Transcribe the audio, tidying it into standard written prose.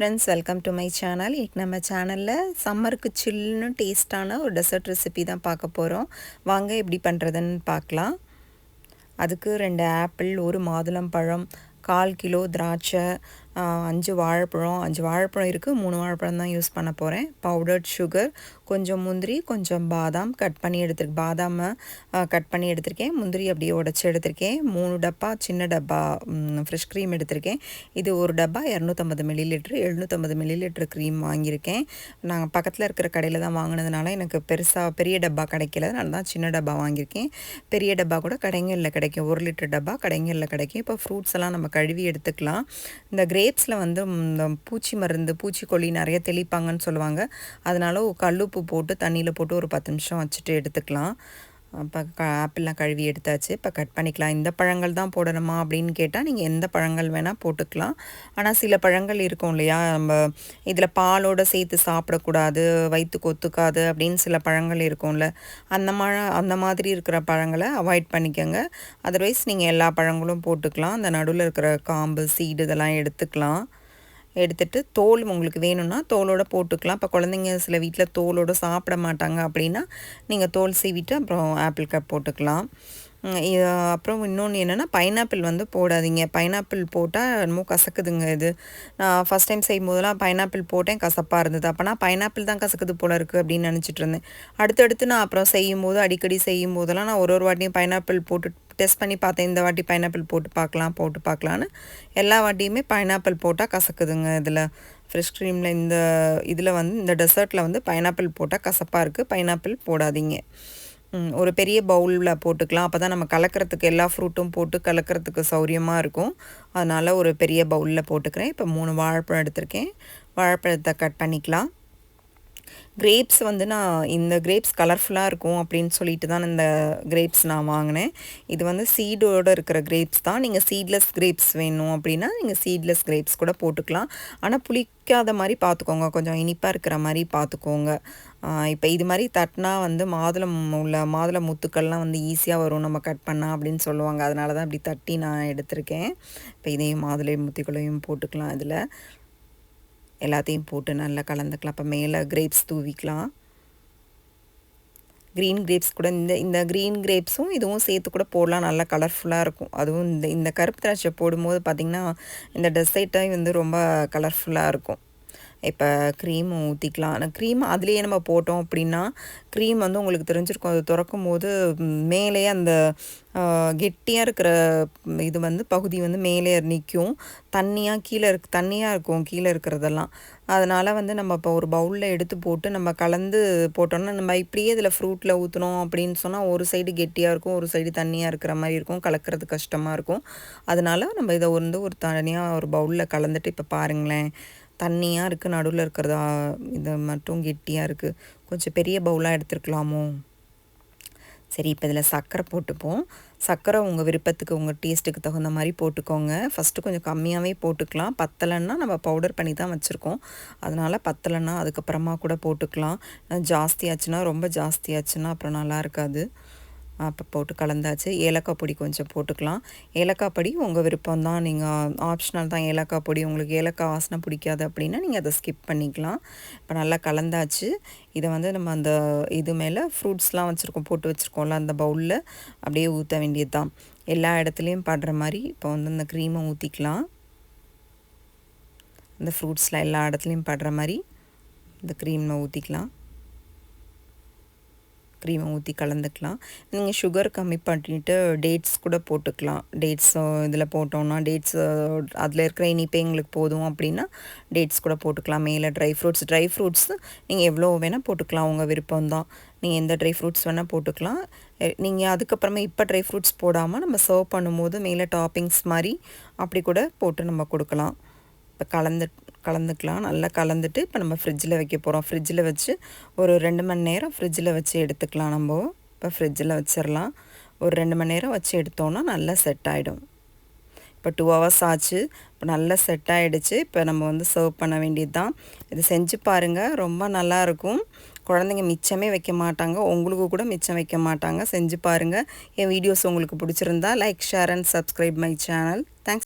Friends, welcome to my channel. இன்னைக்கு நம்ம சேனலில் சம்மருக்கு சில்லுன்னு டேஸ்டான ஒரு டெசர்ட் ரெசிபி தான் பார்க்க போகிறோம். வாங்க எப்படி பண்ணுறதுன்னு பார்க்கலாம். அதுக்கு 2 ஆப்பிள், 1 மாதுளம்பழம், 1/4 கிலோ திராட்சை, 5 வாழைப்பழம். 5 வாழைப்பழம் இருக்குது, 3 வாழைப்பழம் தான் யூஸ் பண்ண போகிறேன். பவுடர்ட் சுகர், கொஞ்சம் முந்திரி, கொஞ்சம் பாதாம் கட் பண்ணி எடுத்துருக்கேன். பாதாமை கட் பண்ணி எடுத்திருக்கேன். முந்திரி அப்படியே உடச்சி எடுத்திருக்கேன். 3 டப்பா சின்ன டப்பா ஃப்ரெஷ் க்ரீம் எடுத்திருக்கேன். இது ஒரு டப்பா 250 மில்லிலிட்ரு 750 மில்லிலிட்ரு க்ரீம் வாங்கியிருக்கேன். நாங்கள் பக்கத்தில் இருக்கிற கடையில் தான் வாங்கினதுனால எனக்கு பெரிய டப்பா கிடைக்கல, அதனால தான் சின்ன டப்பா வாங்கியிருக்கேன். பெரிய டப்பா கூட கடைங்களில் கிடைக்கும். 1 லிட்டர் டப்பா கடைங்களில் கிடைக்கும். இப்போ ஃப்ரூட்ஸ் எல்லாம் நம்ம கழுவி எடுத்துக்கலாம். இந்த கிரேப்ஸில் வந்து இந்த பூச்சி மருந்து, பூச்சிக்கொல்லி நிறைய தெளிப்பாங்கன்னு சொல்லுவாங்க. அதனால கல்லுப்பு போட்டு தண்ணியில் போட்டு ஒரு 10 நிமிஷம் வச்சுட்டு எடுத்துக்கலாம். இப்போ ஆப்பிள்லாம் கழுவி எடுத்தாச்சு. இப்போ கட் பண்ணிக்கலாம். இந்த பழங்கள் தான் போடணுமா அப்படின்னு கேட்டால் நீங்கள் எந்த பழங்கள் வேணால் போட்டுக்கலாம். ஆனால் சில பழங்கள் இருக்கும் இல்லையா, நம்ம இதில் பாலோடு சேர்த்து சாப்பிடக்கூடாது, வயிற்றுக்கு ஒத்துக்காது அப்படின்னு சில பழங்கள் இருக்கும்ல, அந்த மாதிரி இருக்கிற பழங்களை அவாய்ட் பண்ணிக்கோங்க. அதர்வைஸ் நீங்கள் எல்லா பழங்களும் போட்டுக்கலாம். அந்த நடுவில் இருக்கிற காம்பு, சீடு இதெல்லாம் எடுத்துக்கலாம். எடுத்துட்டு தோல் உங்களுக்கு வேணும்னா தோலோடு போட்டுக்கலாம். இப்போ குழந்தைங்க சில வீட்டில் தோலோடு சாப்பிட மாட்டாங்க அப்படின்னா நீங்கள் தோல் சீவிட்டு அப்புறம் ஆப்பிள் கட் போட்டுக்கலாம். அப்புறம் இன்னொன்று என்னென்னா, பைனாப்பிள் வந்து போடாதீங்க. பைனாப்பிள் போட்டால் என்னமோ கசக்குதுங்க. இது நான் ஃபஸ்ட் டைம் செய்யும் போதெல்லாம் பைனாப்பிள் போட்டேன், கசப்பாக இருந்தது. அப்போனா பைனாப்பிள் தான் கசக்குது போல இருக்குது அப்படின்னு நினச்சிட்டு இருந்தேன். அடுத்தடுத்து நான் அப்புறம் அடிக்கடி செய்யும் போதெல்லாம் நான் ஒரு வாட்டியும் பைனாப்பிள் போட்டு டெஸ்ட் பண்ணி பார்த்தேன். இந்த வாட்டி பைனாப்பிள் போட்டு பார்க்கலான்னு எல்லா வாட்டியுமே பைனாப்பிள் போட்டால் கசக்குதுங்க. இதில் ஃப்ரெஷ் க்ரீமில் இதில் வந்து இந்த டெசர்ட்டில் வந்து பைனாப்பிள் போட்டால் கசப்பாக இருக்குது. பைனாப்பிள் போடாதீங்க. ஒரு பெரிய பவுலில் போட்டுக்கலாம். அப்போ தான் நம்ம கலக்கிறதுக்கு எல்லா ஃப்ரூட்டும் போட்டு கலக்கிறதுக்கு சௌரியமாக இருக்கும். அதனால் ஒரு பெரிய பவுலில் போட்டுக்கிறேன். இப்போ 3 வாழைப்பழம் எடுத்திருக்கேன். வாழைப்பழத்தை கட் பண்ணிக்கலாம். கிரேப்ஸ் வந்து இந்த கிரேப்ஸ் கலர்ஃபுல்லாக இருக்கும் அப்படின்னு சொல்லிட்டு தான் இந்த கிரேப்ஸ் நான் வாங்கினேன். இது வந்து சீடோடு இருக்கிற கிரேப்ஸ் தான். நீங்கள் சீட்லெஸ் கிரேப்ஸ் வேணும் அப்படின்னா நீங்கள் சீட்லெஸ் கிரேப்ஸ் கூட போட்டுக்கலாம். ஆனால் புளிக்காத மாதிரி பார்த்துக்கோங்க, கொஞ்சம் இனிப்பாக இருக்கிற மாதிரி பார்த்துக்கோங்க. இப்போ இது மாதிரி தட்டினா வந்து மாதுளை முத்துக்கள்லாம் வந்து ஈஸியாக வரும் நம்ம கட் பண்ணால் அப்படின்னு சொல்லுவாங்க. அதனால தான் இப்படி தட்டி நான் எடுத்திருக்கேன். இப்போ இதையும் மாதுளை முத்துக்களையும் போட்டுக்கலாம். இதில் எல்லாத்தையும் போட்டு நல்லா கலந்துக்கலாம். இப்போ மேலே கிரேப்ஸ் தூவிக்கலாம். க்ரீன் கிரேப்ஸ் கூட இந்த க்ரீன் கிரேப்ஸும் இதுவும் சேர்த்து கூட போடலாம். நல்லா கலர்ஃபுல்லாக இருக்கும். அதுவும் இந்த கருப்பு திராட்சை போடும்போது பார்த்திங்கன்னா இந்த டெசர்ட்டை வந்து ரொம்ப கலர்ஃபுல்லாக இருக்கும். இப்போ க்ரீம் ஊற்றிக்கலாம். ஆனால் க்ரீம் அதுலேயே நம்ம போட்டோம் அப்படின்னா க்ரீம் வந்து உங்களுக்கு தெரிஞ்சிருக்கும், அது திறக்கும் போது மேலேயே அந்த கெட்டியாக இருக்கிற இது வந்து பகுதி வந்து மேலே நிற்கும். தண்ணியாக இருக்கும் கீழே இருக்கிறதெல்லாம். அதனால் வந்து நம்ம இப்போ ஒரு பவுலில் எடுத்து போட்டு நம்ம கலந்து போட்டோம்னா, நம்ம இப்படியே இதில் ஃப்ரூட்டில் ஊற்றினோம் அப்படின்னு சொன்னால் ஒரு சைடு கெட்டியாக இருக்கும், ஒரு சைடு தண்ணியாக இருக்கிற மாதிரி இருக்கும். கலக்கிறது கஷ்டமாக இருக்கும். அதனால் நம்ம இதை வந்து ஒரு தனியாக ஒரு பவுலில் கலந்துட்டு இப்போ பாருங்களேன், தண்ணியாக இருக்குது, நடுவில் இருக்கிறதா இது மட்டும் கெட்டியாக இருக்குது. கொஞ்சம் பெரிய பவுலாக எடுத்துருக்கலாமோ. சரி, இப்போ இதில் சர்க்கரை போட்டுப்போம். சர்க்கரை உங்கள் விருப்பத்துக்கு, உங்கள் டேஸ்ட்டுக்கு தகுந்த மாதிரி போட்டுக்கோங்க. ஃபஸ்ட்டு கொஞ்சம் கம்மியாகவே போட்டுக்கலாம். பத்தலைன்னா நம்ம பவுடர் பண்ணி தான் வச்சுருக்கோம். அதனால் பத்தலைன்னா அதுக்கப்புறமா கூட போட்டுக்கலாம். ரொம்ப ஜாஸ்தியாச்சுன்னா அப்புறம் நல்லா இருக்காது. அப்போ போட்டு கலந்தாச்சு. ஏலக்காய் பொடி கொஞ்சம் போட்டுக்கலாம். ஏலக்காய் பொடி உங்கள் விருப்பம் தான், நீங்கள் ஆப்ஷனல் தான். ஏலக்காய் பொடி உங்களுக்கு ஏலக்காய் வாசனை பிடிக்காது அப்படின்னா நீங்கள் அதை ஸ்கிப் பண்ணிக்கலாம். இப்போ நல்லா கலந்தாச்சு. இதை வந்து நம்ம அந்த இது மேலே ஃப்ரூட்ஸ்லாம் போட்டு வச்சுருக்கோம்ல, அந்த பவுலில் அப்படியே ஊற்ற வேண்டியது தான். எல்லா இடத்துலையும் படுற மாதிரி இப்போ வந்து அந்த க்ரீமை ஊற்றிக்கலாம். இந்த ஃப்ரூட்ஸில் எல்லா இடத்துலையும் படுற மாதிரி இந்த க்ரீமை ஊற்றிக்கலாம். க்ரீமை ஊற்றி கலந்துக்கலாம். நீங்கள் சுகர் கம்மி பண்ணிவிட்டு டேட்ஸ் கூட போட்டுக்கலாம். டேட்ஸ் இதில் போட்டோன்னா அதில் இருக்கிற இனிப்பே எங்களுக்கு போதும் அப்படின்னா டேட்ஸ் கூட போட்டுக்கலாம். மேலே ட்ரை ஃப்ரூட்ஸ் நீங்கள் எவ்வளோ வேணால் போட்டுக்கலாம், உங்கள் விருப்பம்தான். நீங்கள் எந்த ட்ரை ஃப்ரூட்ஸ் வேணால் போட்டுக்கலாம். நீங்கள் அதுக்கப்புறமா இப்போ ட்ரை ஃப்ரூட்ஸ் போடாமல் நம்ம சர்வ் பண்ணும்போது மேலே டாப்பிங்ஸ் மாதிரி அப்படி கூட போட்டு நம்ம கொடுக்கலாம். இப்போ கலந்துக்கலாம். நல்லா கலந்துட்டு இப்போ நம்ம ஃப்ரிட்ஜில் வைக்க போகிறோம். ஃப்ரிட்ஜில் வச்சு ஒரு 2 மணி நேரம் ஃப்ரிட்ஜில் வச்சு எடுத்துக்கலாம். நம்ம இப்போ ஃப்ரிட்ஜில் வச்சிடலாம். ஒரு 2 மணி நேரம் வச்சு எடுத்தோன்னா நல்லா செட் ஆகிடும். இப்போ 2 ஹவர்ஸ் ஆச்சு. இப்போ நல்லா செட் ஆகிடுச்சு. இப்போ நம்ம வந்து சர்வ் பண்ண வேண்டியது தான். இது செஞ்சு பாருங்கள், ரொம்ப நல்லாயிருக்கும். குழந்தைங்க மிச்சமே வைக்க மாட்டாங்க, உங்களுக்கு கூட மிச்சம் வைக்க மாட்டாங்க. செஞ்சு பாருங்கள். என் வீடியோஸ் உங்களுக்கு பிடிச்சிருந்தா like, share and subscribe my channel. Thanks.